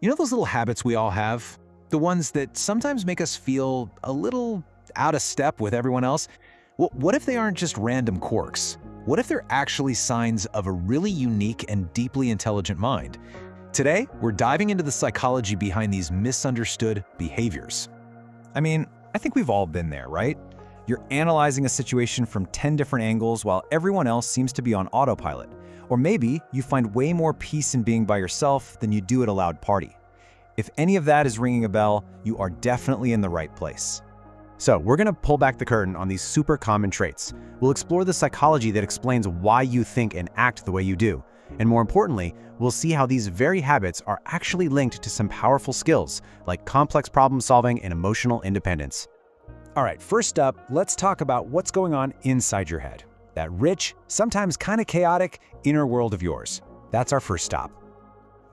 You know those little habits we all have? The ones that sometimes make us feel a little out of step with everyone else? Well, what if they aren't just random quirks? What if they're actually signs of a really unique and deeply intelligent mind? Today, we're diving into the psychology behind these misunderstood behaviors. I mean, I think we've all been there, right? You're analyzing a situation from 10 different angles while everyone else seems to be on autopilot. Or maybe you find way more peace in being by yourself than you do at a loud party. If any of that is ringing a bell, you are definitely in the right place. So we're going to pull back the curtain on these super common traits. We'll explore the psychology that explains why you think and act the way you do. And more importantly, we'll see how these very habits are actually linked to some powerful skills like complex problem solving and emotional independence. All right, first up, let's talk about what's going on inside your head. That rich, sometimes kind of chaotic inner world of yours. That's our first stop.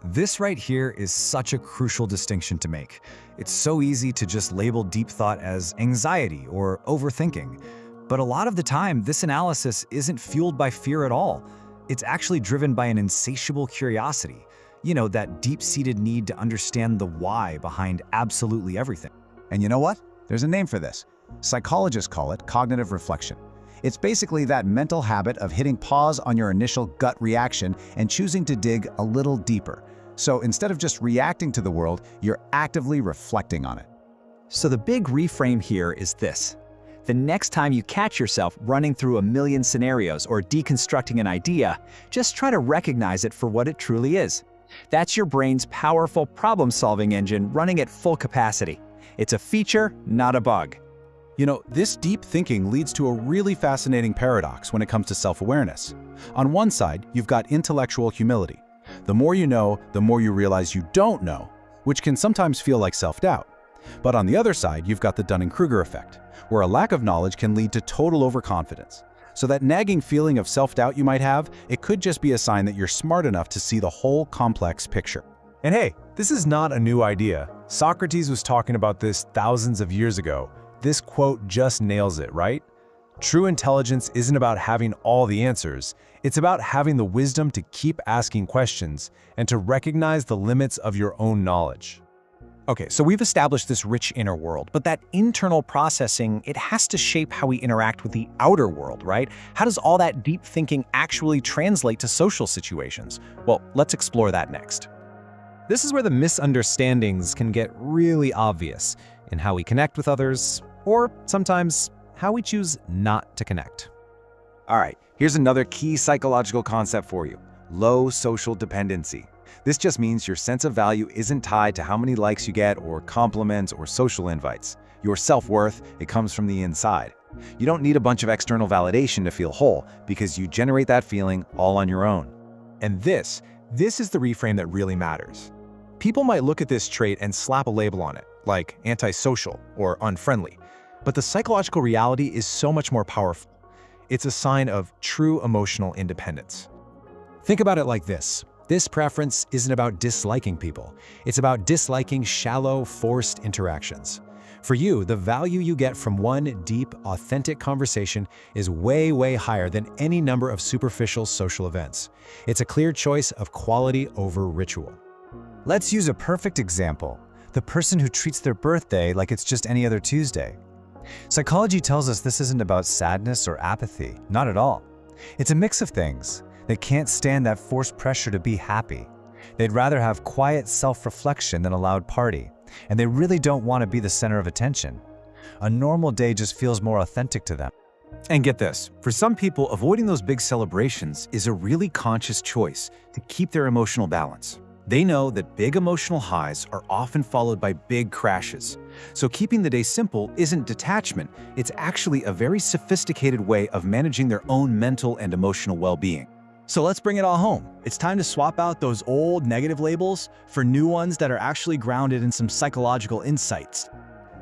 This right here is such a crucial distinction to make. It's so easy to just label deep thought as anxiety or overthinking. But a lot of the time, this analysis isn't fueled by fear at all. It's actually driven by an insatiable curiosity. You know, that deep-seated need to understand the why behind absolutely everything. And you know what? There's a name for this. Psychologists call it cognitive reflection. It's basically that mental habit of hitting pause on your initial gut reaction and choosing to dig a little deeper. So instead of just reacting to the world, you're actively reflecting on it. So the big reframe here is this. The next time you catch yourself running through a million scenarios or deconstructing an idea, just try to recognize it for what it truly is. That's your brain's powerful problem-solving engine running at full capacity. It's a feature, not a bug. You know, this deep thinking leads to a really fascinating paradox when it comes to self-awareness. On one side, you've got intellectual humility. The more you know, the more you realize you don't know, which can sometimes feel like self-doubt. But on the other side, you've got the Dunning-Kruger effect, where a lack of knowledge can lead to total overconfidence. So that nagging feeling of self-doubt you might have, it could just be a sign that you're smart enough to see the whole complex picture. And hey, this is not a new idea. Socrates was talking about this thousands of years ago. This quote just nails it, right? True intelligence isn't about having all the answers. It's about having the wisdom to keep asking questions and to recognize the limits of your own knowledge. Okay, so we've established this rich inner world, but that internal processing, it has to shape how we interact with the outer world, right? How does all that deep thinking actually translate to social situations? Well, let's explore that next. This is where the misunderstandings can get really obvious in how we connect with others, or sometimes how we choose not to connect. All right, here's another key psychological concept for you: low social dependency. This just means your sense of value isn't tied to how many likes you get or compliments or social invites. Your self-worth, it comes from the inside. You don't need a bunch of external validation to feel whole because you generate that feeling all on your own. And this is the reframe that really matters. People might look at this trait and slap a label on it, like antisocial or unfriendly. But the psychological reality is so much more powerful. It's a sign of true emotional independence. Think about it like this. This preference isn't about disliking people. It's about disliking shallow, forced interactions. For you, the value you get from one deep, authentic conversation is way, way higher than any number of superficial social events. It's a clear choice of quality over ritual. Let's use a perfect example: the person who treats their birthday like it's just any other Tuesday. Psychology tells us this isn't about sadness or apathy, not at all. It's a mix of things. They can't stand that forced pressure to be happy. They'd rather have quiet self-reflection than a loud party, and they really don't want to be the center of attention. A normal day just feels more authentic to them. And get this, for some people, avoiding those big celebrations is a really conscious choice to keep their emotional balance. They know that big emotional highs are often followed by big crashes. So keeping the day simple isn't detachment, it's actually a very sophisticated way of managing their own mental and emotional well-being. So let's bring it all home. It's time to swap out those old negative labels for new ones that are actually grounded in some psychological insights.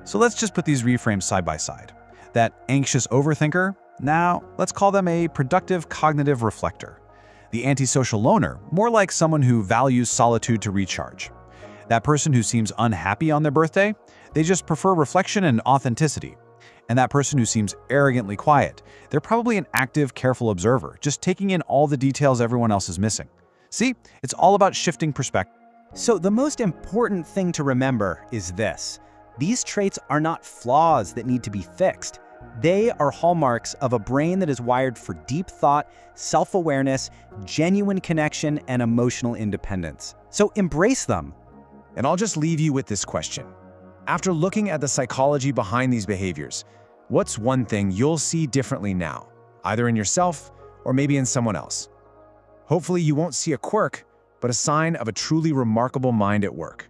So let's just put these reframes side by side. That anxious overthinker, now let's call them a productive cognitive reflector. The antisocial loner, more like someone who values solitude to recharge. That person who seems unhappy on their birthday, they just prefer reflection and authenticity. And that person who seems arrogantly quiet, they're probably an active, careful observer, just taking in all the details everyone else is missing. See, it's all about shifting perspective. So the most important thing to remember is this. These traits are not flaws that need to be fixed. They are hallmarks of a brain that is wired for deep thought, self-awareness, genuine connection, and emotional independence. So embrace them. And I'll just leave you with this question. After looking at the psychology behind these behaviors, what's one thing you'll see differently now, either in yourself or maybe in someone else? Hopefully you won't see a quirk, but a sign of a truly remarkable mind at work.